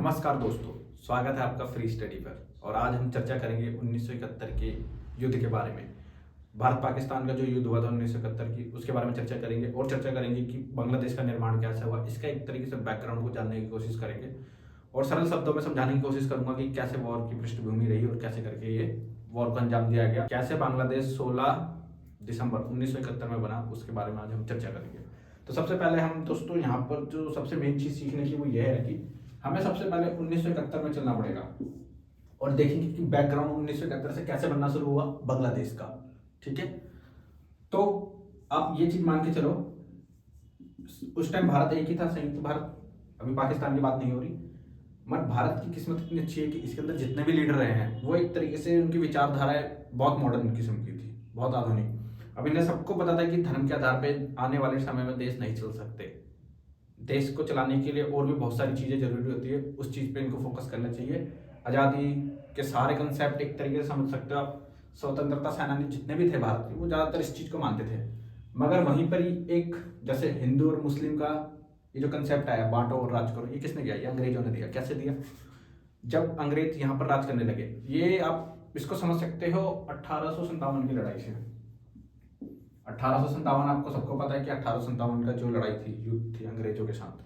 नमस्कार दोस्तों, स्वागत है आपका फ्री स्टडी पर। और आज हम चर्चा करेंगे 1971 के युद्ध के बारे में। भारत पाकिस्तान का जो युद्ध हुआ था 1971 की, उसके बारे में चर्चा करेंगे और चर्चा करेंगे कि बांग्लादेश का निर्माण कैसे हुआ। इसका एक तरीके से बैकग्राउंड को जानने की कोशिश करेंगे और सरल शब्दों में समझाने की कोशिश करूंगा कि कैसे वॉर की पृष्ठभूमि रही और कैसे करके ये वॉर को अंजाम दिया गया, कैसे बांग्लादेश 16 दिसंबर 1971 में बना, उसके बारे में आज हम चर्चा करेंगे। तो सबसे पहले हम दोस्तों यहाँ पर जो सबसे मेन चीज सीखने की वो ये है कि हमें सबसे पहले 1971 में चलना पड़ेगा और देखेंगे कि बैकग्राउंड 1971 से कैसे बनना शुरू हुआ बांग्लादेश का। ठीक है, तो आप ये चीज मान के चलो, उस टाइम भारत एक ही था, संयुक्त भारत। अभी पाकिस्तान की बात नहीं हो रही। मगर भारत की किस्मत इतनी अच्छी है कि इसके अंदर जितने भी लीडर रहे हैं वो एक तरीके से उनकी विचारधाराएं बहुत मॉडर्न किस्म की थी, बहुत आधुनिक। अब इन्हें सबको पता था कि धर्म के आधार पर आने वाले समय में देश नहीं चल सकते। देश को चलाने के लिए और भी बहुत सारी चीज़ें जरूरी होती है, उस चीज़ पे इनको फोकस करना चाहिए। आज़ादी के सारे कंसेप्ट एक तरीके से समझ सकते हो आप। स्वतंत्रता सेनानी जितने भी थे भारत के, वो ज़्यादातर इस चीज़ को मानते थे। मगर वहीं पर ही एक जैसे हिंदू और मुस्लिम का ये जो कंसेप्ट आया, बांटो और राज करो, ये किसने किया? ये अंग्रेजों ने दिया। कैसे दिया? जब अंग्रेज यहाँ पर राज करने लगे। ये आप इसको समझ सकते हो 1857 की लड़ाई से। 1857 आपको सबको पता है कि 1857 का जो लड़ाई थी, युद्ध थी अंग्रेजों के साथ,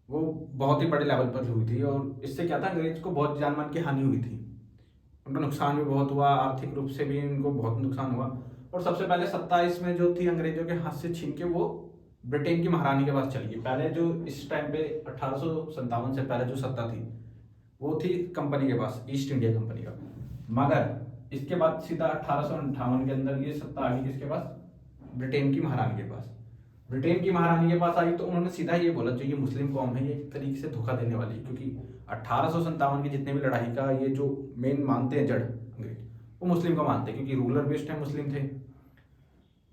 वो बहुत ही बड़े लेवल पर हुई थी। और इससे क्या था, अंग्रेज को बहुत जान माल की हानि हुई थी, उनका नुकसान भी बहुत हुआ, आर्थिक रूप से भी इनको बहुत नुकसान हुआ। और सबसे पहले सत्ता इसमें जो थी अंग्रेजों के हाथ से छीन के वो ब्रिटेन की महारानी के पास चली गई। पहले जो इस टाइम पे 1857 से पहले जो सत्ता थी वो थी कंपनी के पास, ईस्ट इंडिया कंपनी का। मगर इसके बाद सीधा 1858 के अंदर ये सत्ता आ गई किसके पास? ब्रिटेन की महारानी के पास। ब्रिटेन की महारानी के पास आई तो उन्होंने सीधा ये बोला, जो ये मुस्लिम कौम है ये एक तरीके से धोखा देने वाली है, क्योंकि 1857 की जितने भी लड़ाई का ये जो मेन मानते हैं जड़ अंग्रेज, वो मुस्लिम को मानते हैं, क्योंकि रूलर भी उस टाइम मुस्लिम थे।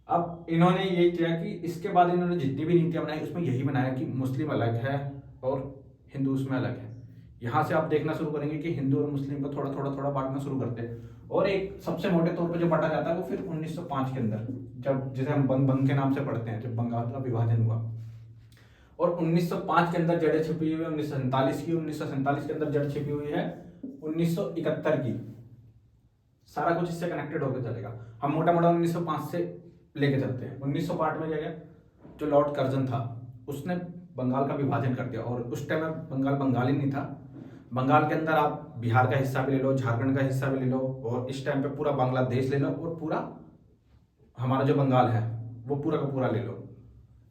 अब इन्होंने ये किया कि इसके बाद इन्होंने जितनी भी नीतियां बनाई उसमें यही बनाया कि मुस्लिम अलग है और हिंदू उसमें अलग है। यहाँ से आप देखना शुरू करेंगे कि हिंदू और मुस्लिम को थोड़ा थोड़ा थोड़ा बांटना शुरू करते हैं। और एक सबसे मोटे तौर पर जो बांटा जाता है वो फिर 1905 के अंदर, जब जिसे हम बंग बंग के नाम से पढ़ते हैं, जब बंगाल का विभाजन हुआ। और 1905 के अंदर जड़ें छिपी हुई है 1947 की, 1947 के अंदर जड़ छिपी हुई है 1971 की। सारा कुछ इससे कनेक्टेड होकर चलेगा। हम मोटा मोटा 1905 से लेके चलते हैं। 1905 में क्या गया, जो लॉर्ड कर्जन था उसने बंगाल का विभाजन कर दिया। और उस टाइम में बंगाल बंगाली नहीं था। बंगाल के अंदर आप बिहार का हिस्सा भी ले लो, झारखंड का हिस्सा भी ले लो, और इस टाइम पे पूरा बांग्लादेश ले लो, और पूरा हमारा जो बंगाल है वो पूरा का पूरा ले लो।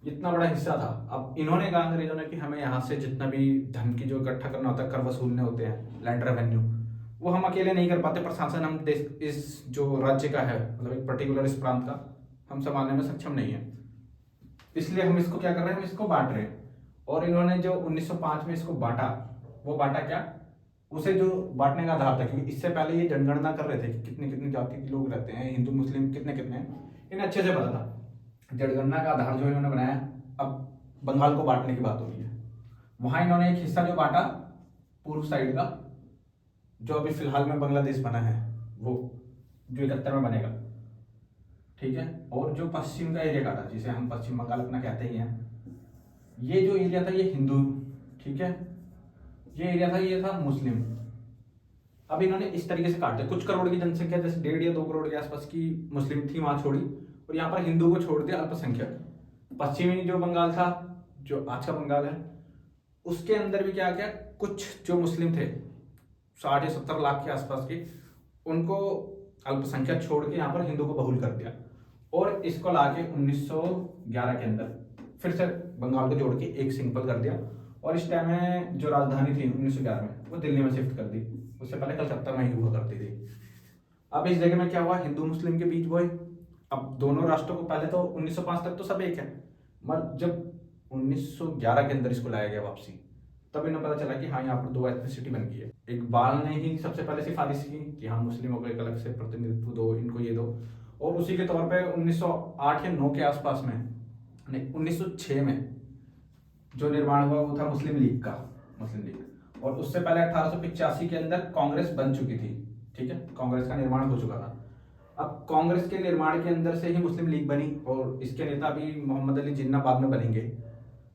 इतना बड़ा हिस्सा था। अब इन्होंने कहा अंग्रेजों ने कि हमें यहाँ से जितना भी धन की जो इकट्ठा करना होता है, कर वसूलने होते हैं, लैंड रेवेन्यू, वो हम अकेले नहीं कर पाते। प्रशासन हम देश इस जो राज्य का है, मतलब एक पर्टिकुलर इस प्रांत का, हम संभालने में सक्षम नहीं है। इसलिए हम इसको क्या कर रहे हैं, हम इसको बांट रहे हैं। और इन्होंने जो 1905 में इसको बांटा, वो बांटा क्या, उसे जो बांटने का आधार था, क्योंकि इससे पहले ये जनगणना कर रहे थे कि कितने कितने जाति के लोग रहते हैं, हिंदू मुस्लिम कितने कितने हैं, इन्हें अच्छे से पता था। जनगणना का आधार जो इन्होंने बनाया। अब बंगाल को बांटने की बात हो रही है, वहां इन्होंने एक हिस्सा जो बांटा पूर्व साइड का, जो अभी फिलहाल में बांग्लादेश बना है, वो जो 71 में बनेगा, ठीक है। और जो पश्चिम का एरिया काटा, जिसे हम पश्चिम बंगाल अपना कहते ही हैं, ये जो एरिया था ये हिंदू, ठीक है। ये एरिया था, ये था मुस्लिम। अब इन्होंने इस तरीके से काटे। कुछ करोड़ की जनसंख्या, जैसे 1.5 या 2 करोड़ के आसपास की मुस्लिम थी, वहां छोड़ी, और यहाँ पर हिंदू को छोड़ दिया अल्पसंख्यक। पश्चिमी जो बंगाल था, जो आज का बंगाल है, उसके अंदर भी क्या क्या कुछ जो मुस्लिम थे 60 या 70 लाख के आसपास के, उनको अल्पसंख्यक छोड़ के यहाँ पर हिंदू को बहुल कर दिया। और इसको लाके 1911 के अंदर फिर से बंगाल को जोड़ के एक सिंपल कर दिया। और इस टाइम में जो राजधानी थी 1911 में, वो दिल्ली में शिफ्ट कर दी। उससे पहले कलकत्ता में ही हुआ करती थी। अब इस जगह में क्या हुआ, हिंदू मुस्लिम के बीच वो है। अब दोनों राष्ट्रों को पहले तो 1905 तक तो सब एक है, मगर जब 1911 के अंदर इसको लाया गया वापसी, तब इन्हें पता चला कि हाँ, यहाँ पर 2 एथनिसिटी बन गई है। इकबाल ने ही सबसे पहले सिफारिश की कि हाँ, मुस्लिमों को एक अलग से प्रतिनिधित्व दो, इनको ये दो। और उसी के तौर पे 1908 या 9 के आसपास में, नहीं 1906 में जो निर्माण हुआ वो था मुस्लिम लीग का, मुस्लिम लीग। और उससे पहले 1885 के अंदर कांग्रेस बन चुकी थी, ठीक है, कांग्रेस का निर्माण हो चुका था। अब कांग्रेस के निर्माण के अंदर से ही मुस्लिम लीग बनी, और इसके नेता भी मोहम्मद अली जिन्ना बाद में बनेंगे।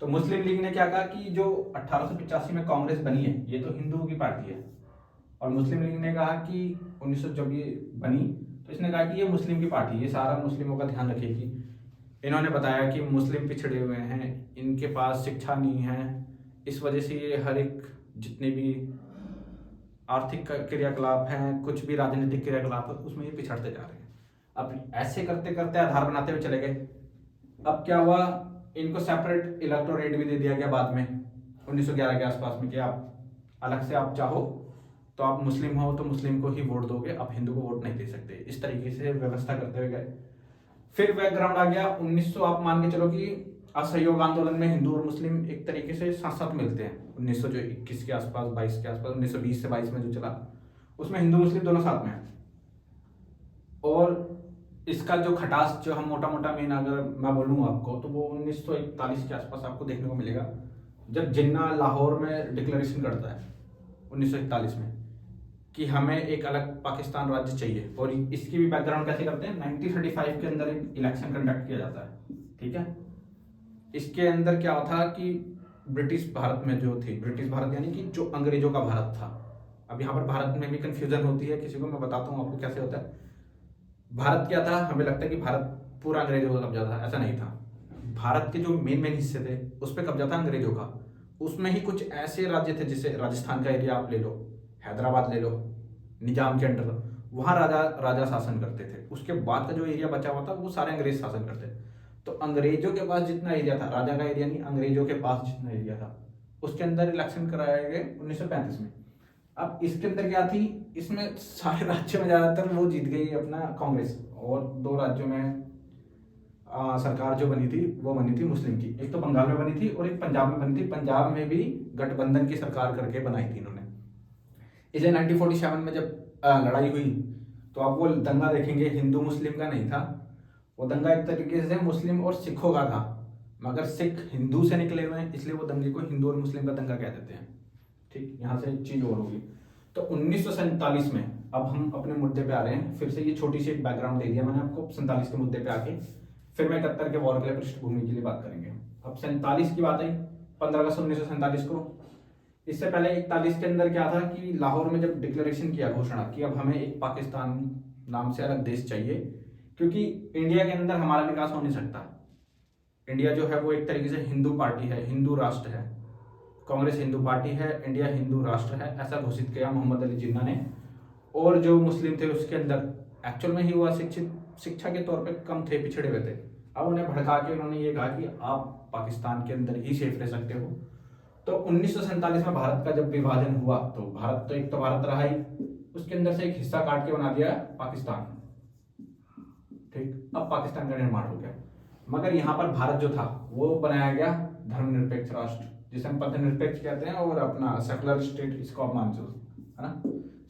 तो मुस्लिम लीग ने क्या कहा कि जो 1885 में कांग्रेस बनी है ये तो हिंदुओं की पार्टी है, और मुस्लिम लीग ने कहा कि 1900 जब ये बनी तो इसने कहा कि ये मुस्लिम की पार्टी है, ये सारा मुस्लिमों का ध्यान रखेगी। इन्होंने बताया कि मुस्लिम पिछड़े हुए हैं, इनके पास शिक्षा नहीं है, इस वजह से ये हर एक जितने भी आर्थिक क्रियाकलाप हैं, कुछ भी राजनीतिक क्रियाकलाप है उसमें ये पिछड़ते जा रहे हैं। अब ऐसे करते करते आधार बनाते हुए चले गए। अब क्या हुआ, इनको सेपरेट इलेक्टोरेट भी दे दिया गया बाद में 1911 के आसपास में कि आप अलग से आप चाहो तो आप मुस्लिम हो तो मुस्लिम को ही वोट दोगे, आप हिंदू को वोट नहीं दे सकते। इस तरीके से व्यवस्था करते हुए गए। फिर बैकग्राउंड आ गया 1900, आप मान के चलो कि असहयोग आंदोलन में हिंदू और मुस्लिम एक तरीके से साथ साथ मिलते हैं। 1921 के आसपास, 22 के आसपास, 1920 से 22 में जो चला उसमें हिंदू मुस्लिम दोनों साथ में हैं। और इसका जो खटास, जो हम मोटा मोटा मेन अगर मैं बोलूँ आपको, तो वो 1941 के आसपास आपको देखने को मिलेगा, जब जिन्ना लाहौर में डिक्लेरेशन करता है 1941 में कि हमें एक अलग पाकिस्तान राज्य चाहिए। और इसकी भी बैकग्राउंड कैसे करते हैं, 1935 के अंदर एक इलेक्शन कंडक्ट किया जाता है, ठीक है। इसके अंदर क्या था कि ब्रिटिश भारत में जो थी, ब्रिटिश भारत यानी कि जो अंग्रेजों का भारत था। अब यहाँ पर भारत में भी कंफ्यूजन होती है किसी को, मैं बताता हूँ आपको कैसे होता है। भारत क्या था, हमें लगता है कि भारत पूरा अंग्रेजों का कब्जा था, ऐसा नहीं था। भारत के जो मेन मेन हिस्से थे उस पर कब्जा था अंग्रेजों का। उसमें ही कुछ ऐसे राज्य थे, जैसे राजस्थान का एरिया आप ले लो, हैदराबाद ले लो, निजाम के अंडर, वहाँ राजा राजा शासन करते थे। उसके बाद का जो एरिया बचा हुआ था वो सारे अंग्रेज शासन करते थे। तो अंग्रेजों के पास जितना एरिया था, राजा का एरिया नहीं, अंग्रेजों के पास जितना एरिया था, उसके अंदर इलेक्शन कराए गए 1935 में। अब इसके अंदर क्या थी, इसमें सारे राज्यों में ज्यादातर वो जीत गई अपना कांग्रेस, और दो राज्यों में सरकार जो बनी थी वो बनी थी मुस्लिम की। एक तो बंगाल में बनी थी और एक पंजाब में बनी थी। पंजाब में भी गठबंधन की सरकार करके बनाई थी इन्होंने। इसलिए 1947 में जब लड़ाई हुई तो आप वो दंगा देखेंगे, हिंदू मुस्लिम का नहीं था, वो दंगा एक तरीके से मुस्लिम और सिखों का था, मगर सिख हिंदू से निकले हुए हैं इसलिए वो दंगे को हिंदू और मुस्लिम का दंगा कह देते हैं। ठीक, यहाँ से एक चीज और होगी। तो 1947 में, अब हम अपने मुद्दे पे आ रहे हैं, फिर से ये छोटी सी एक बैकग्राउंड दे दिया मैंने आपको 47 के मुद्दे पे आके, फिर मैं 71 के वॉर के लिए पृष्ठभूमि के लिए बात करेंगे। अब 47 की बात आई, 15 अगस्त 1947 को। इससे पहले 41 के अंदर क्या था कि लाहौर में जब डिक्लेरेशन किया, घोषणा कि अब हमें एक पाकिस्तान नाम से अलग देश चाहिए, क्योंकि इंडिया के अंदर हमारा विकास हो नहीं सकता। इंडिया जो है वो एक तरीके से हिंदू पार्टी है, हिंदू राष्ट्र है, कांग्रेस हिंदू पार्टी है, इंडिया हिंदू राष्ट्र है, ऐसा घोषित किया मोहम्मद अली जिन्ना ने। और जो मुस्लिम थे उसके अंदर एक्चुअल में ही हुआ शिक्षा के तौर पे कम थे, पिछड़े हुए थे। अब उन्हें भड़का के उन्होंने ये कहा कि आप पाकिस्तान के अंदर ही सेफ रह सकते हो। तो 1947 में भारत का जब विभाजन हुआ तो भारत तो एक तो भारत रहा ही, उसके अंदर से एक हिस्सा काट के बना दिया पाकिस्तान। ठीक, अब पाकिस्तान का निर्माण हो गया, मगर यहाँ पर भारत जो था वो बनाया गया धर्मनिरपेक्ष राष्ट्र, जिसे हम पथ निरपेक्ष कहते हैं, और अपना सेकुलर स्टेट इसको आप मान लो, है ना,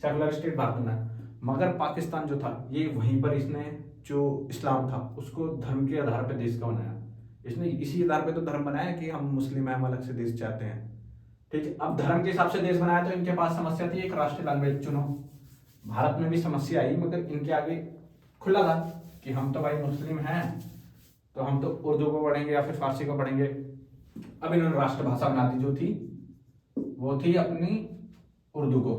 सेकुलर स्टेट भारत बना। मगर पाकिस्तान जो था ये वहीं पर इसने जो इस्लाम था उसको धर्म के आधार पर देश का बनाया। इसने इसी आधार पे तो धर्म बनाया कि हम मुस्लिम हैं, हम अलग से देश चाहते हैं। ठीक है, अब धर्म के हिसाब से देश बनाया तो इनके पास समस्या थी एक राष्ट्रीय लैंग्वेज चुनो। भारत में भी समस्या आई, मगर इनके आगे खुला था कि हम तो भाई मुस्लिम हैं तो हम तो उर्दू को पढ़ेंगे या फिर फारसी को पढ़ेंगे। अब इन्होंने राष्ट्रभाषा बना दी, जो थी वो थी अपनी उर्दू को।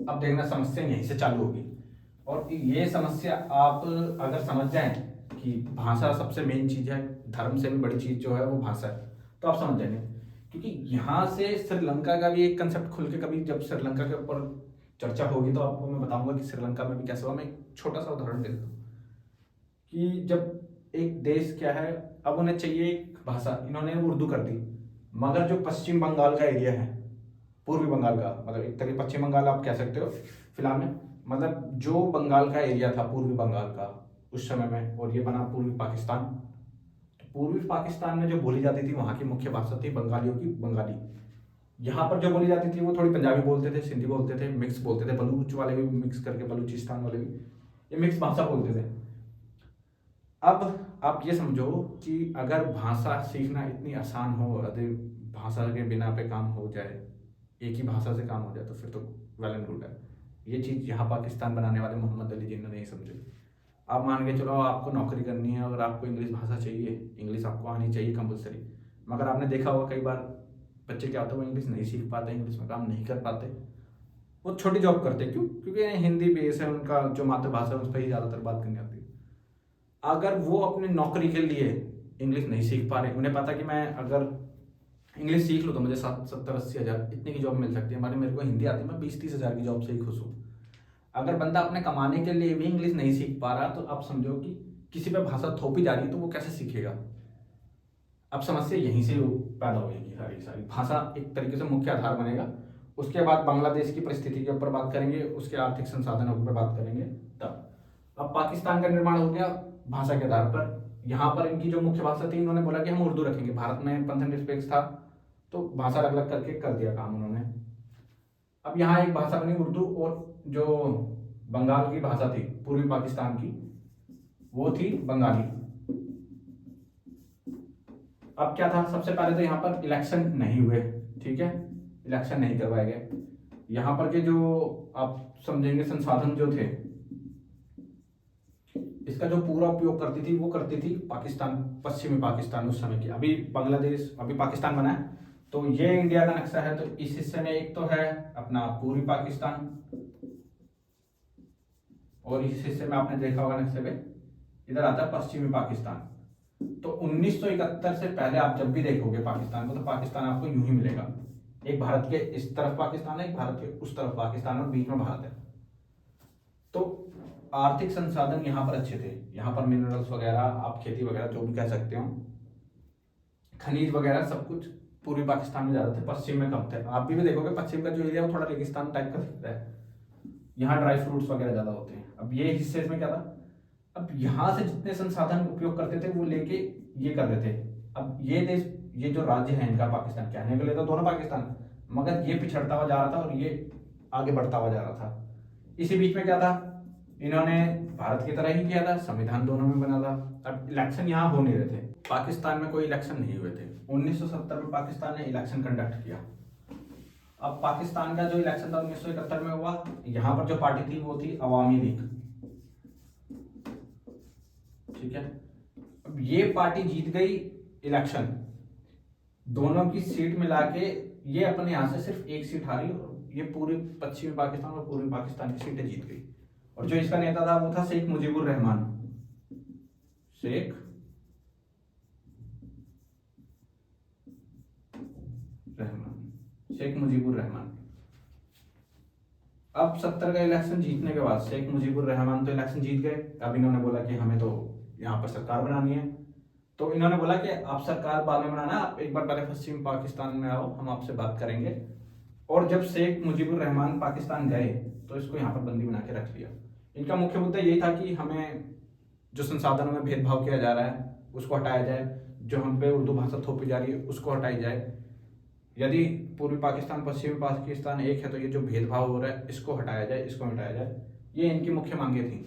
अब देखना समस्या यहीं से चालू होगी, और ये समस्या आप अगर समझ जाएं कि भाषा सबसे मेन चीज है, धर्म से भी बड़ी चीज जो है वो भाषा है, तो आप समझ जाएंगे। क्योंकि यहाँ से श्रीलंका का भी एक कंसेप्ट खुल के, कभी जब श्रीलंका के ऊपर चर्चा होगी तो आपको मैं बताऊंगा कि श्रीलंका में भी कैसे हुआ। मैं एक छोटा सा उदाहरण दे देता हूँ कि जब एक देश क्या है, अब उन्हें चाहिए एक भाषा, इन्होंने उर्दू कर दी, मगर जो पश्चिम बंगाल का एरिया है, पूर्वी बंगाल का, मतलब एक तरह पश्चिम बंगाल आप कह सकते हो फिलहाल में, मतलब जो बंगाल का एरिया था पूर्वी बंगाल का उस समय में, और ये बना पूर्वी पाकिस्तान। तो पूर्वी पाकिस्तान में जो बोली जाती थी वहाँ की मुख्य भाषा थी बंगालियों की बंगाली। यहाँ पर जो बोली जाती थी वो थोड़ी पंजाबी बोलते थे, सिंधी बोलते थे, मिक्स बोलते थे, बलूच वाले भी मिक्स करके, बलूचिस्तान वाले भी ये मिक्स भाषा बोलते थे। अब आप ये समझो कि अगर भाषा सीखना इतनी आसान हो, अगर भाषा के बिना पे काम हो जाए, एक ही भाषा से काम हो जाए, तो फिर तो वेल एंड गुड है। ये चीज़ यहाँ पाकिस्तान बनाने वाले मोहम्मद अली जिन्ना नहीं समझे। आप मान के चलो आपको नौकरी करनी है और आपको इंग्लिश भाषा चाहिए, इंग्लिश आपको आनी चाहिए कंपलसरी, मगर आपने देखा होगा कई बार बच्चे क्या होते हैं, वो इंग्लिश नहीं सीख पाते, इंग्लिश में काम नहीं कर पाते, वो छोटी जॉब करते हैं। क्यों? क्योंकि हिंदी बेस है उनका, जो मातृभाषा है उस पर ही ज़्यादातर बात करनी आती है। अगर वो अपनी नौकरी के लिए इंग्लिश नहीं सीख पा रहे, उन्हें पता कि मैं अगर इंग्लिश सीख लूँ तो मुझे 70-80 हज़ार इतनी की जॉब मिल सकती है, मेरे को हिंदी आती है, मैं 20-30 हज़ार की जॉब से ही खुश हूँ। अगर बंदा अपने कमाने के लिए भी इंग्लिश नहीं सीख पा रहा, तो आप समझो कि किसी पे भाषा थोपी जा रही है तो वो कैसे सीखेगा। अब समस्या यहीं से पैदा होगी। सारी सारी भाषा एक तरीके से मुख्य आधार बनेगा। उसके बाद बांग्लादेश की परिस्थिति के ऊपर बात करेंगे, उसके आर्थिक संसाधनों पर बात करेंगे। तब अब पाकिस्तान का निर्माण हो गया भाषा के आधार पर। यहाँ पर इनकी जो मुख्य भाषा थी, इन्होंने बोला कि हम उर्दू रखेंगे। भारत में पंथ निरपेक्ष था तो भाषा अलग अलग करके कर दिया काम उन्होंने। अब यहाँ एक भाषा बनी उर्दू, और जो बंगाल की भाषा थी पूर्वी पाकिस्तान की, वो थी बंगाली। अब क्या था, सबसे पहले तो यहाँ पर इलेक्शन नहीं हुए, ठीक है, इलेक्शन नहीं करवाए गए। यहाँ पर के जो आप समझेंगे संसाधन जो थे, इसका जो पूरा उपयोग करती थी वो करती थी पाकिस्तान, पश्चिमी पाकिस्तान उस समय की। अभी बांग्लादेश, अभी पाकिस्तान बना है, तो ये इंडिया का नक्शा है। तो इस हिस्से में एक तो है अपना पूर्वी पाकिस्तान, और इस हिस्से में आपने देखा होगा नक्शे पे इधर आता है पश्चिमी पाकिस्तान। तो 1971 से पहले आप जब भी देखोगे पाकिस्तान को, तो पाकिस्तान आपको यूं ही मिलेगा, एक भारत के इस तरफ पाकिस्तान है, एक भारत के उस तरफ पाकिस्तान, और बीच में भारत है। तो आर्थिक संसाधन यहाँ पर अच्छे थे, यहाँ पर मिनरल्स वगैरह, आप खेती वगैरह जो भी कह सकते हो, खनिज वगैरह सब कुछ पूर्वी पाकिस्तान में ज्यादा थे, पश्चिम में कम थे। आप भी देखोगे पश्चिम का जो एरिया वो थोड़ा रेगिस्तान टाइप का दिखता है, यहाँ ड्राई फ्रूट्स वगैरह ज्यादा होते हैं। अब ये हिस्से में क्या था, अब यहाँ से जितने संसाधन उपयोग करते थे वो लेके ये कर रहे थे। अब ये देश, ये जो राज्य है इनका पाकिस्तान, कहने के लिए तो दोनों पाकिस्तान, मगर ये पिछड़ता हुआ जा रहा था और ये आगे बढ़ता हुआ जा रहा था। इसी बीच में क्या था, इन्होंने भारत की तरह ही किया था, संविधान दोनों में बना था। अब इलेक्शन यहाँ हो नहीं रहे थे, पाकिस्तान में कोई इलेक्शन नहीं हुए थे। 1970 में पाकिस्तान ने इलेक्शन कंडक्ट किया। अब पाकिस्तान का जो इलेक्शन था 1971 में हुआ, यहाँ पर जो पार्टी थी वो थी अवामी लीग, ठीक है। अब ये पार्टी जीत गई इलेक्शन, दोनों की सीट मिला के ये अपने यहां से सिर्फ एक सीट हारी, और ये पूरे पश्चिमी पाकिस्तान और पूर्वी पाकिस्तान की सीटें जीत गई। और जो इसका नेता था वो था शेख मुजीबुर रहमान, शेख रहमान, शेख मुजीबुर रहमान। अब 70 का इलेक्शन जीतने के बाद शेख मुजीबुर रहमान तो इलेक्शन जीत गए। अब इन्होंने बोला कि हमें तो यहाँ पर सरकार बनानी है। तो इन्होंने बोला कि आप सरकार बाद में बनाना, आप एक बार पहले पश्चिम पाकिस्तान में आओ, हम आपसे बात करेंगे। और जब शेख मुजीबुर रहमान पाकिस्तान गए तो इसको यहाँ पर बंदी बना के रख लिया। इनका मुख्य मुद्दा यही था कि हमें जो संसाधनों में भेदभाव किया जा रहा है उसको हटाया जाए, जो हम पे उर्दू भाषा थोपी जा रही है उसको हटाई जाए। यदि पूर्वी पाकिस्तान पश्चिमी पाकिस्तान एक है तो ये जो भेदभाव हो रहा है इसको हटाया जाए, इसको हटाया जाए, ये इनकी मुख्य मांगे थी।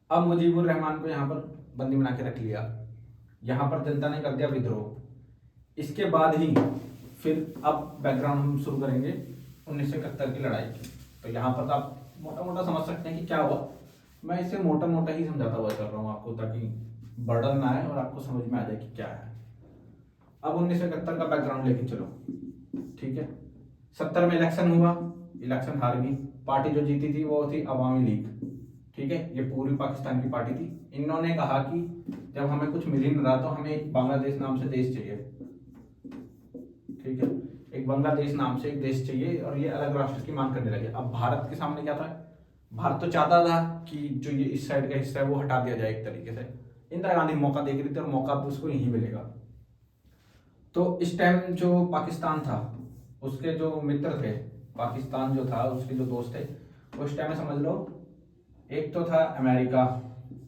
अब मुजीबुर रहमान को यहाँ पर बंदी बना के रख लिया, यहाँ पर जनता ने कर दिया विद्रोह। इसके बाद ही फिर अब बैकग्राउंड हम शुरू करेंगे 1971 की लड़ाई की। तो यहाँ पर आप मोटा मोटा समझ सकते हैं कि क्या हुआ। मैं इसे मोटा मोटा ही समझाता हुआ चल रहा हूँ आपको, ताकि बर्डन ना आए और आपको समझ में आ जाए कि क्या है। अब 1971 का बैकग्राउंड लेके चलो, ठीक है। 70 में इलेक्शन हुआ, इलेक्शन हार गई। पार्टी जो जीती थी वो थी अवामी लीग, ठीक है, ये पूर्वी पाकिस्तान की पार्टी थी। इन्होंने कहा कि जब हमें कुछ मिल ही नहीं रहा तो हमें एक बांग्लादेश नाम से देश चाहिए, ठीक है, एक बांग्लादेश नाम से एक देश चाहिए, और ये अलग राष्ट्र की मांग करने लगे। अब भारत के सामने क्या था, भारत तो चाहता था कि जो ये इस साइड का हिस्सा है वो हटा दिया जाए एक तरीके से। इंदिरा गांधी मौका देख रही थी और मौका तो उसको यहीं मिलेगा। तो इस टाइम जो पाकिस्तान था उसके जो मित्र थे, पाकिस्तान जो था उसके जो दोस्त थे, वो इस टाइम में समझ लो एक तो था अमेरिका,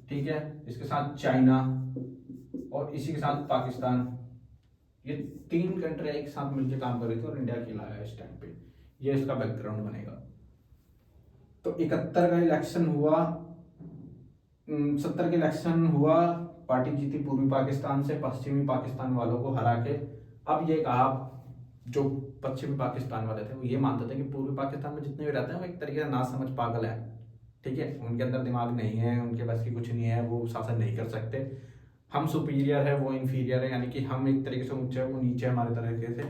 ठीक है, इसके साथ चाइना और इसी के साथ पाकिस्तान। ये 3 कंट्री एक साथ मिलकर काम कर रही थी और इंडिया के लाया इस टाइम पे। ये इसका बैकग्राउंड बनेगा। तो 71 का इलेक्शन हुआ, 70 का इलेक्शन हुआ, पार्टी जीती पूर्वी पाकिस्तान से, पश्चिमी पाकिस्तान वालों को हरा के। अब ये कहा, जो पश्चिमी पाकिस्तान वाले थे वो ये मानते थे कि पूर्वी पाकिस्तान में जितने भी रहते हैं वो एक तरीके से ना समझ पागल है, ठीक है, उनके अंदर दिमाग नहीं है, उनके बस की कुछ नहीं है, वो शासन नहीं कर सकते। हम सुपीरियर है वो इन्फीरियर है, यानी कि हम एक तरीके से ऊंचे वो नीचे हमारे तरीके से,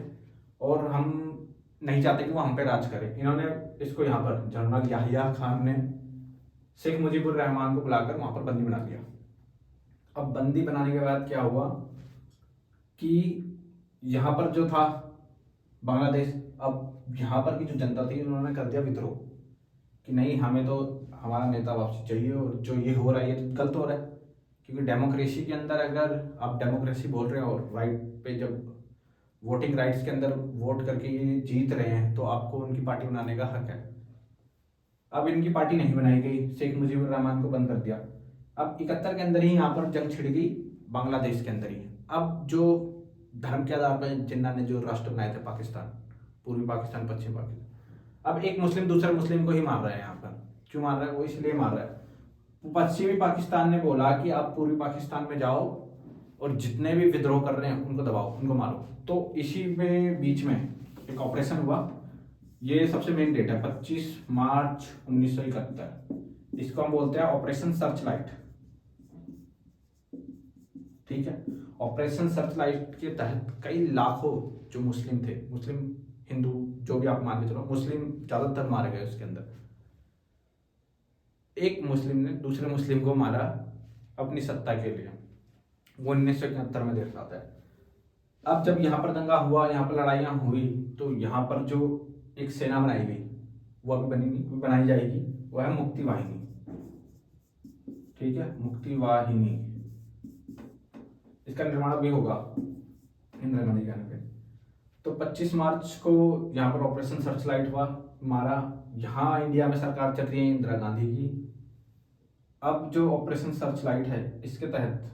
और हम नहीं चाहते कि वो हम पे राज करे। इन्होंने इसको यहाँ पर जनरल याहिया खान ने शेख मुजीबुर रहमान को बुलाकर वहाँ पर बंदी बना दिया। अब बंदी बनाने के बाद क्या हुआ कि यहाँ पर जो था बांग्लादेश, अब यहाँ पर की जो जनता थी उन्होंने कर दिया विद्रोह कि नहीं, हमें तो हमारा नेता वापसी चाहिए, और जो ये हो रहा है ये गलत हो रहा है। क्योंकि डेमोक्रेसी के अंदर अगर आप डेमोक्रेसी बोल रहे हो और राइट पे जब वोटिंग राइट्स के अंदर वोट करके ये जीत रहे हैं तो आपको उनकी पार्टी बनाने का हक है। अब इनकी पार्टी नहीं बनाई गई, शेख मुजीबुर रहमान को बंद कर दिया। अब 71 के अंदर ही यहाँ पर जंग छिड़ गई बांग्लादेश के अंदर ही। अब जो धर्म के आधार पर जिन्ना ने जो राष्ट्र बनाए थे पाकिस्तान, पूर्वी पाकिस्तान, पश्चिम पाकिस्तान, अब एक मुस्लिम दूसरे मुस्लिम को ही मार रहा है यहाँ पर। क्यों मार रहा है? वो इसलिए मार रहा है, पश्चिमी पाकिस्तान ने बोला कि आप पूर्वी पाकिस्तान में जाओ और जितने भी विद्रोह कर रहे हैं उनको दबाओ, उनको मारो। तो इसी में बीच में एक ऑपरेशन हुआ, ये सबसे मेन डेट है 25 मार्च 1971। इसको हम बोलते हैं ऑपरेशन सर्च लाइट। ठीक है, ऑपरेशन सर्च लाइट के तहत कई लाखों जो मुस्लिम थे, मुस्लिम हिंदू जो भी आप मान के चलो, मुस्लिम ज्यादातर मारे गए उसके अंदर। एक मुस्लिम ने दूसरे मुस्लिम को मारा अपनी सत्ता के लिए, वो 1971 में देख पाता है। अब जब यहाँ पर दंगा हुआ, यहाँ पर लड़ाइयाँ हुई, तो यहाँ पर जो एक सेना बनाई गई वो अभी बनी नहीं, बनाई जाएगी, वो है मुक्ति वाहिनी। ठीक है, मुक्ति वाहिनी, इसका निर्माण भी होगा इंदिरा गांधी के आने पे। तो 25 मार्च को यहाँ पर ऑपरेशन सर्च लाइट हुआ, मारा। यहाँ इंडिया में सरकार चल रही है इंदिरा गांधी की। अब जो ऑपरेशन सर्च लाइट है इसके तहत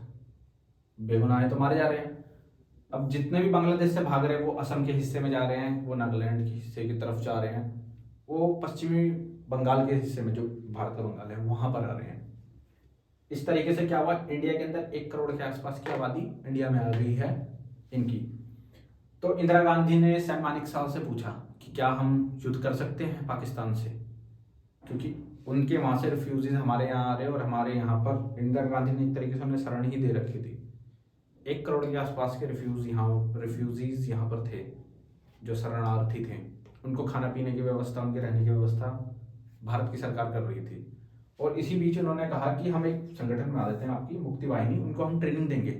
बेगुनाह तो मारे जा रहे हैं। अब जितने भी बांग्लादेश से भाग रहे हैं वो असम के हिस्से में जा रहे हैं, वो नागालैंड के हिस्से की तरफ जा रहे हैं, वो पश्चिमी बंगाल के हिस्से में जो भारत का बंगाल है वहां पर आ रहे हैं। इस तरीके से क्या हुआ, इंडिया के अंदर 1 करोड़ के आसपास की आबादी इंडिया में आ गई है इनकी। तो इंदिरा गांधी ने सैम मानेकशॉ साहब से पूछा कि क्या हम युद्ध कर सकते हैं पाकिस्तान से, क्योंकि उनके वहां से रिफ्यूजीज हमारे यहाँ आ रहे हैं, और हमारे यहाँ पर इंदिरा गांधी ने एक तरीके से उन्हें शरण ही दे रखी थी। 1 करोड़ के आसपास के रिफ्यूजीज यहाँ पर थे जो शरणार्थी थे। उनको खाना पीने की व्यवस्था, उनके रहने की व्यवस्था भारत की सरकार कर रही थी। और इसी बीच उन्होंने कहा कि हम एक संगठन बना देते हैं आपकी मुक्ति वाहिनी, उनको हम ट्रेनिंग देंगे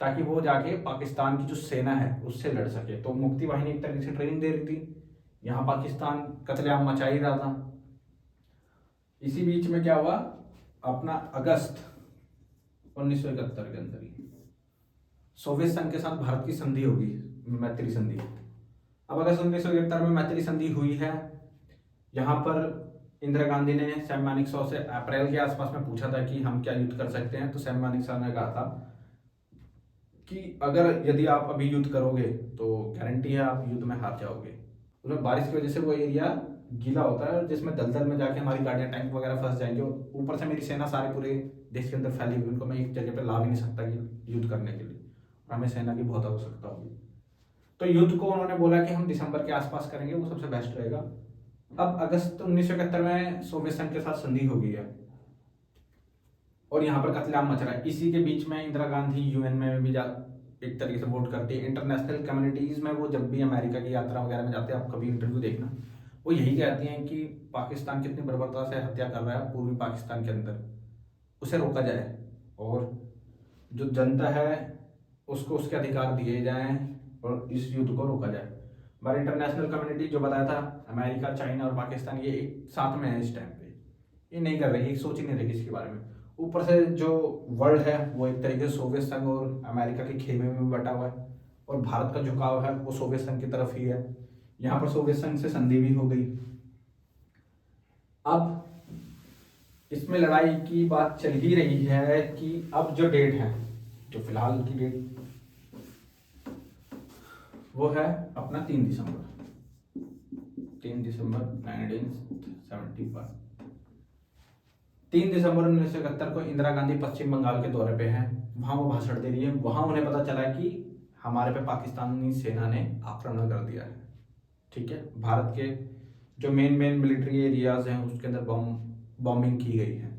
ताकि वो जाके पाकिस्तान की जो सेना है उससे लड़ सके। तो मुक्ति वाहिनी एक तरीके से ट्रेनिंग दे रही थी, यहाँ पाकिस्तान कत्लेआम मचा ही रहा था। इसी बीच में क्या हुआ, अपना अगस्त 1971 के अंदर ही सोवियत संघ के साथ भारत की संधि होगी, मैत्री संधि। अब अगस्त 1971 में मैत्री संधि हुई है। यहाँ पर इंदिरा गांधी ने सैम मानेकशॉ से अप्रैल के आसपास में पूछा था कि हम क्या युद्ध कर सकते हैं। तो सैम मानेकशॉ ने कहा था कि अगर यदि आप अभी युद्ध करोगे तो गारंटी है आप युद्ध में हार जाओगे। उसमें बारिश की वजह से वो एरिया गीला होता है जिसमें दलदल में जाके हमारी गाड़ियां, टैंक वगैरह फंस जाएंगे, और ऊपर से मेरी सेना सारे पूरे देश के अंदर फैली हुई, उनको मैं एक जगह पे ला भी नहीं सकता कि युद्ध करने के लिए, और हमें सेना की बहुत आवश्यकता होगी। तो युद्ध को उन्होंने बोला कि हम दिसंबर के आसपास करेंगे, वो सबसे बेस्ट रहेगा। अब अगस्त 1971 में सोवियत संघ के साथ संधि हो गई है और यहाँ पर कत्लेआम मच रहा है। इसी के बीच में इंदिरा गांधी यूएन में भी एक तरीके से वोट करती है। इंटरनेशनल कम्युनिटीज में वो जब भी अमेरिका की यात्रा वगैरह में जाते हैं, आप कभी इंटरव्यू देखना, वो यही कहती हैं कि पाकिस्तान कितनी बर्बरता से हत्या कर रहा है पूर्वी पाकिस्तान के अंदर, उसे रोका जाए और जो जनता है उसको उसके अधिकार दिए जाएं और इस युद्ध को रोका जाए। हमारी इंटरनेशनल कम्युनिटी जो बताया था, अमेरिका, चाइना और पाकिस्तान, ये एक साथ में है इस टाइम पे, ये नहीं कर रही, एक सोच ही नहीं रही किसी के बारे में। ऊपर से जो वर्ल्ड है वो एक तरीके से सोवियत संघ और अमेरिका के खेमे में बटा हुआ है, और भारत का झुकाव है वो सोवियत संघ की तरफ ही है। यहाँ पर सोवियत संघ से संधि भी हो गई। अब इसमें लड़ाई की बात चल ही रही है कि अब जो डेट है, जो फिलहाल की डेट, वो है अपना 3 दिसंबर 1975। 3 दिसंबर 1971 को इंदिरा गांधी पश्चिम बंगाल के दौरे पे हैं। वहां वो भाषण दे रही है। वहां उन्हें पता चला कि हमारे पे पाकिस्तानी सेना ने आक्रमण कर दिया है। ठीक है, भारत के जो मेन मिलिट्री एरियाज हैं उसके अंदर बॉम्बिंग की गई है।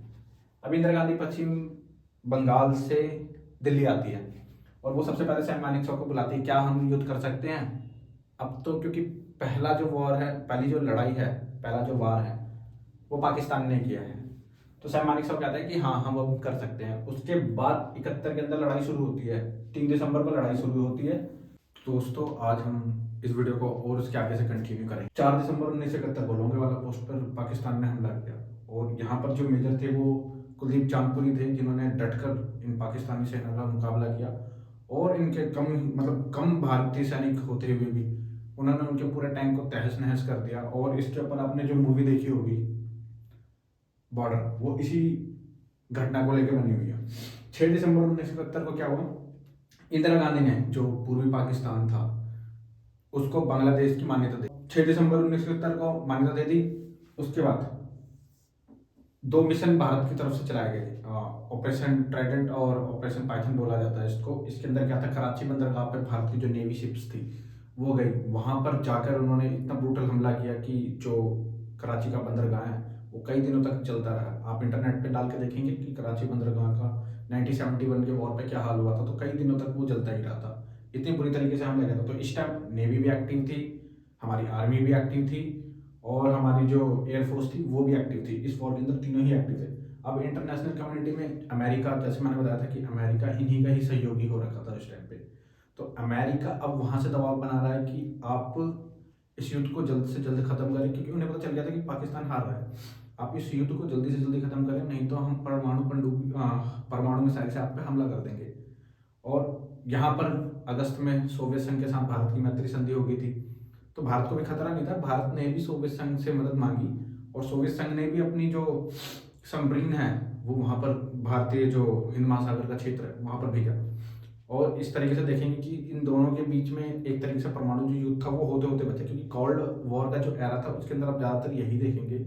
अब इंदिरा गांधी पश्चिम बंगाल से दिल्ली आती है और वो सबसे पहले सैम मानेकशॉ को बुलाती है, क्या हम युद्ध कर सकते हैं। अब तो क्योंकि पहला जो वॉर है, पहली जो लड़ाई है, पहला जो वार है वो पाकिस्तान ने किया है। तो सैम मानेकशॉ कहता है कि हाँ हम अब कर सकते हैं। उसके बाद 71 के अंदर लड़ाई शुरू होती है, 3 दिसंबर को लड़ाई शुरू होती है। दोस्तों आज हम इस वीडियो को और उसके आगे से कंटिन्यू करें। 4 दिसंबर 1971 को लोंगे वाला पोस्ट पर पाकिस्तान ने हमला किया और यहाँ पर जो मेजर थे वो कुलदीप चांदपुरी थे, जिन्होंने डटकर इन पाकिस्तानी सेना का मुकाबला किया और इनके कम भारतीय सैनिक होते हुए भी उन्होंने उनके पूरे टैंक को तहस नहस कर दिया। और इसके ऊपर आपने जो मूवी देखी होगी बॉर्डर, वो इसी घटना को लेकर बनी हुई है। 6 दिसंबर 1971 को क्या हुआ, इंदिरा गांधी ने जो पूर्वी पाकिस्तान था उसको बांग्लादेश की मान्यता दी। 6 दिसंबर 1971 को मान्यता दे दी। उसके बाद 2 मिशन भारत की तरफ से चलाए गए थे, ऑपरेशन ट्राइडेंट और ऑपरेशन पाइथन बोला जाता है इसको। इसके अंदर क्या था, कराची बंदरगाह पे भारत की जो नेवी शिप्स थी वो गई, वहां पर जाकर उन्होंने इतना ब्रूटल हमला किया कि जो कराची का बंदरगाह है वो कई दिनों तक चलता रहा। आप इंटरनेट पे डाल के देखेंगे कि कराची बंदरगाह का 1971 के वॉर पे क्या हाल हुआ था, तो कई दिनों तक वो चलता ही रहा था, इतनी बुरी तरीके से हमला किया था। तो इस टाइम नेवी भी एक्टिव थी, हमारी आर्मी भी एक्टिव थी और हमारी जो एयरफोर्स थी वो भी एक्टिव थी। इस वॉर के अंदर तीनों ही एक्टिव थे। अब इंटरनेशनल कम्युनिटी में अमेरिका, जैसे मैंने बताया था कि अमेरिका इन्हीं का ही सहयोगी हो रखा था उस टाइम पे, तो अमेरिका अब वहां से दबाव बना रहा है कि आप इस युद्ध को जल्द से जल्द खत्म करें, क्योंकि उन्हें पता चल गया था कि पाकिस्तान हार रहा है। आप इस युद्ध को जल्दी से जल्दी खत्म करें, नहीं तो हम परमाणु मिसाइल से आप पे हमला कर देंगे। और यहाँ पर अगस्त में सोवियत संघ के साथ भारत की मैत्री संधि हो गई थी, तो भारत को भी खतरा नहीं था। भारत ने भी सोवियत संघ से मदद मांगी और सोवियत संघ ने भी अपनी जो सबमरीन है वो वहाँ पर भारतीय जो हिंद महासागर का क्षेत्र है वहाँ पर भेजा। और इस तरीके से देखेंगे कि इन दोनों के बीच में एक तरीके से परमाणु जो युद्ध था वो होते होते बचा, क्योंकि कोल्ड वॉर का जो एरा था उसके अंदर आप ज़्यादातर यही देखेंगे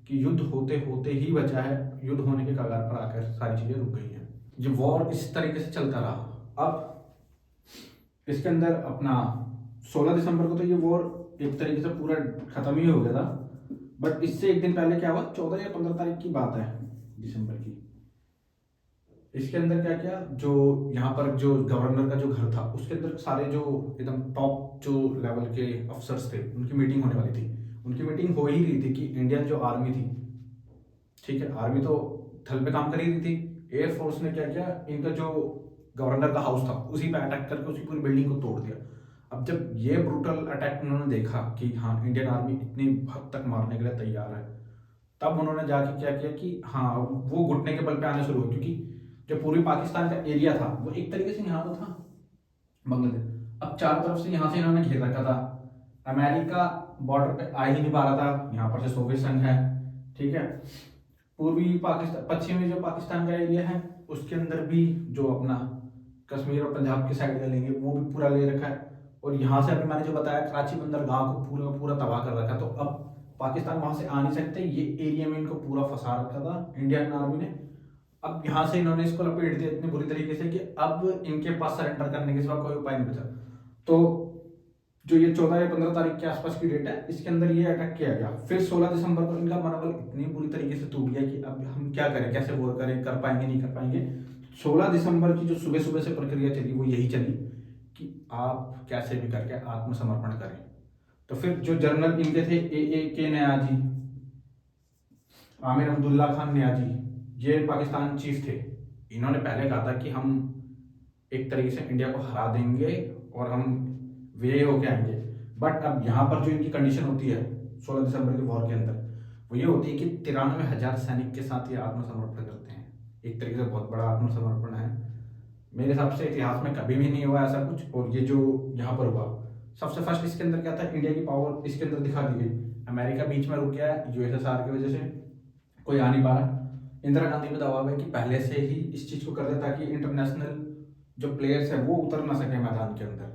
कि युद्ध होते होते ही बचा है, युद्ध होने के कगार पर आकर सारी चीज़ें रुक गई हैं। ये वॉर इस तरीके से चलता रहा। अब इसके अंदर अपना 16 दिसंबर को तो ये वॉर एक तरीके से पूरा खत्म ही हो गया था, बट इससे एक दिन पहले क्या हुआ, 14 या 15 तारीख की बात है दिसंबर की। इसके अंदर क्या किया, जो यहाँ पर जो गवर्नर का जो घर था उसके अंदर सारे जो एकदम टॉप जो लेवल के अफसर्स थे उनकी मीटिंग होने वाली थी। उनकी मीटिंग हो ही रही थी कि इंडियन जो आर्मी थी, ठीक है, आर्मी तो थल पे काम कर ही रही थी, एयरफोर्स ने क्या किया, इनका जो गवर्नर का हाउस था उसी पे अटैक करके उसी पूरी बिल्डिंग को तोड़ दिया। अब जब ये ब्रूटल अटैक उन्होंने देखा कि हाँ इंडियन आर्मी इतनी हद तक मारने के लिए तैयार है, तब उन्होंने जाके क्या किया कि हाँ वो घुटने के बल पे आने शुरू हुए, क्योंकि जो पूर्वी पाकिस्तान का एरिया था वो एक तरीके से यहाँ तो था बांग्लादेश, अब चारों तरफ से यहाँ से इन्होंने घेर रखा था। अमेरिका बॉर्डर पे आ ही नहीं पा रहा था, यहाँ पर से सोवियत संघ है, ठीक है। पूर्वी पाकिस्तान, पश्चिमी जो पाकिस्तान का एरिया है उसके अंदर भी जो अपना कश्मीर और पंजाब की साइड का लेंगे वो भी पूरा ले रखा है। और यहाँ से अभी मैंने जो बताया कराची बंदरगाह को पूरा पूरा तबाह कर रखा, तो अब पाकिस्तान वहां से आ नहीं सकते, ये एरिया में इनको पूरा फंसा रखा था इंडियन आर्मी ने। अब यहाँ से इन्होंने इसको लपेट दिया इतनी बुरी तरीके से कि अब इनके पास सरेंडर करने के सिवा कोई उपाय नहीं बचा। तो जो ये 14 या 15 तारीख के आसपास की डेट है इसके अंदर ये अटैक किया गया। फिर 16 दिसंबर को इनका मनोबल इतनी बुरी तरीके से टूट गया कि अब हम क्या करें, कैसे वॉर करें, कर पाएंगे नहीं कर पाएंगे। 16 दिसंबर की जो सुबह सुबह से प्रक्रिया चली वो यही चली कि आप कैसे भी करके आत्मसमर्पण करें। तो फिर जो जनरल इनके थे ए न्याजी, आमिर अब्दुल्ला खान न्याजी, ये पाकिस्तान चीफ थे। इन्होंने पहले कहा था कि हम एक तरीके से इंडिया को हरा देंगे और हम वे होके आएंगे, बट अब यहाँ पर जो इनकी कंडीशन होती है 16 दिसंबर के वॉर के अंदर वो ये होती है कि 93,000 सैनिक के साथ ये आत्मसमर्पण करते हैं। एक तरीके से बहुत बड़ा आत्मसमर्पण है, मेरे हिसाब से इतिहास में कभी भी नहीं हुआ ऐसा कुछ। और ये जो यहाँ पर हुआ सबसे फर्स्ट, इसके अंदर क्या था, इंडिया की पावर इसके अंदर दिखा दी गई। अमेरिका बीच में रुक गया है यूएसएसआर की वजह से, कोई आ नहीं पा रहा। इंदिरा गांधी पे दबाव है कि पहले से ही इस चीज को कर दे ताकि इंटरनेशनल जो प्लेयर्स है वो उतर ना सके मैदान के अंदर।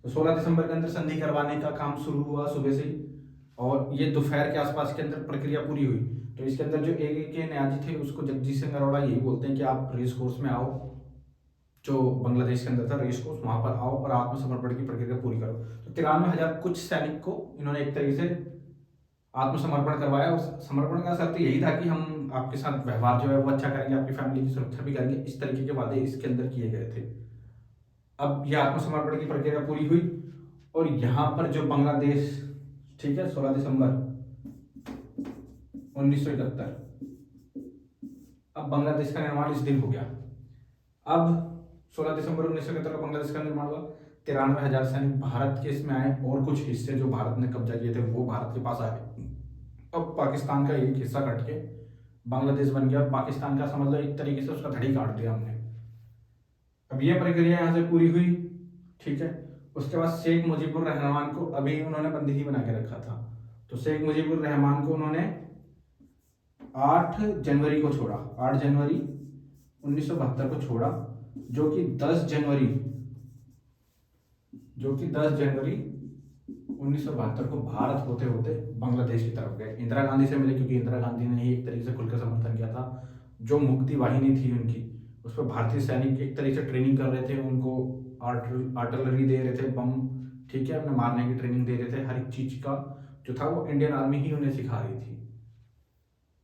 तो 16 दिसंबर के अंदर संधि करवाने का काम शुरू हुआ सुबह से ही, और ये दोपहर के आसपास के अंदर प्रक्रिया पूरी हुई। तो इसके अंदर जो ए के न्याजी थे उसको जगजीत सिंह अरोड़ा यही बोलते हैं कि आप रेस कोर्स में आओ, जो बांग्लादेश के अंदर था रेस कोर्स, वहां पर आओ और आत्मसमर्पण की प्रक्रिया पूरी करो। तो 93,000 कुछ सैनिक को इन्होंने एक तरीके से आत्मसमर्पण करवाया और समर्पण का शर्त यही था कि हम आपके साथ व्यवहार जो है वो अच्छा करेंगे, आपकी फैमिली की सुरक्षा भी करेंगे। इस तरीके के वादे इसके अंदर किए गए थे। अब यह आत्मसमर्पण की प्रक्रिया पूरी हुई और यहाँ पर जो बांग्लादेश, ठीक है, 16 दिसंबर 1971, अब बांग्लादेश का निर्माण इस दिन हो गया। अब 16 दिसंबर 1971 को बांग्लादेश का निर्माण हुआ। 93,000 सैनिक भारत के इसमें आए और कुछ हिस्से जो भारत ने कब्जा किए थे वो भारत के पास आए। अब पाकिस्तान का एक हिस्सा कट के बांग्लादेश बन गया। पाकिस्तान का समझ लो एक तरीके से उसका धड़ी काट दिया हमने। अब ये प्रक्रिया यहाँ से पूरी हुई, ठीक है। उसके बाद शेख मुजीबुर रहमान को अभी उन्होंने बंदी ही बना के रखा था, तो शेख मुजीबुर रहमान को उन्होंने 8 जनवरी को छोड़ा, 8 जनवरी 1972 को छोड़ा, जो कि 10 जनवरी 1972 को भारत होते होते बांग्लादेश की तरफ गए। इंदिरा गांधी से मिले, क्योंकि इंदिरा गांधी ने ही एक तरीके से खुलकर समर्थन किया था। जो मुक्ति वाहिनी थी उनकी, उस पर भारतीय सैनिक एक तरीके से ट्रेनिंग कर रहे थे, उनको आर्टिलरी दे रहे थे, बम, ठीक है, उन्हें मारने की ट्रेनिंग दे रहे थे। हर एक चीज का जो था वो इंडियन आर्मी ही उन्हें सिखा रही थी।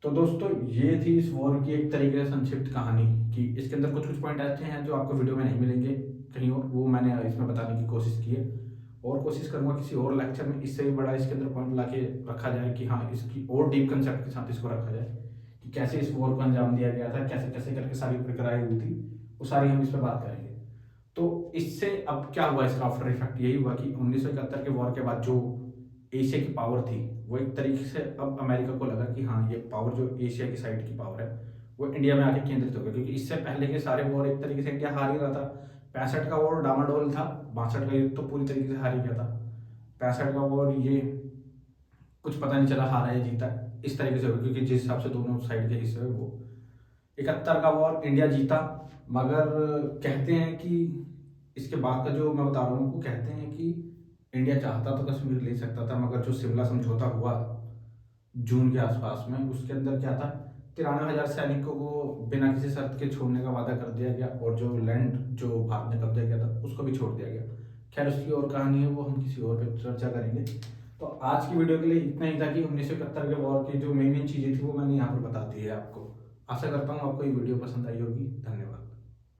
तो दोस्तों ये थी इस वॉर की एक तरीके से संक्षिप्त कहानी, कि इसके अंदर कुछ कुछ पॉइंट ऐसे हैं जो आपको वीडियो में नहीं मिलेंगे कहीं और, वो मैंने इसमें बताने की कोशिश की है। और कोशिश करूंगा किसी और लेक्चर में इससे भी बड़ा इसके अंदर पॉइंट ला के रखा जाए, कि हाँ इसकी और डीप कंसेप्ट के साथ इसको रखा जाए, कि कैसे इस वॉर को अंजाम दिया गया था, कैसे कैसे करके सारी प्रक्रियाएं हुई थी, वो सारी हम इस पर बात करेंगे। तो इससे अब क्या हुआ, इसका आफ्टर इफेक्ट यही हुआ कि 1971 के वॉर के बाद जो एशिया की पावर थी वो एक तरीके से अब अमेरिका को लगा कि हाँ ये पावर जो एशिया की साइड की पावर है वो इंडिया में आके केंद्रित हो गई, क्योंकि इससे पहले के सारे वॉर एक तरीके से इंडिया हार ही रहा था। 65 का वॉर डामाडोल था, 62 का युद्ध तो पूरी तरीके से हार ही गया था। 65 का वॉर ये कुछ पता नहीं चला हारा या जीता, इस तरीके से हो गया, क्योंकि जिस हिसाब से दोनों साइड के हिस्से हुए वो। 71 का वॉर इंडिया जीता, मगर कहते हैं कि इसके बाद का जो मैं बता रहा हूँ आपको, कहते हैं कि इंडिया चाहता तो कश्मीर ले सकता था, मगर जो शिमला समझौता हुआ जून के आसपास में, उसके अंदर क्या था, 93,000 सैनिकों को बिना किसी शर्त के छोड़ने का वादा कर दिया गया, और जो लैंड जो भारत ने कब्जा किया था उसको भी छोड़ दिया गया। खैर उसकी और कहानी है, वो हम किसी और पे चर्चा करेंगे। तो आज की वीडियो के लिए इतना ही था कि 1971 के वॉर की जो मेन मेन चीज़ें थी वो मैंने यहाँ पर बता दी है आपको। आशा करता हूँ आपको ये वीडियो पसंद आई होगी। धन्यवाद।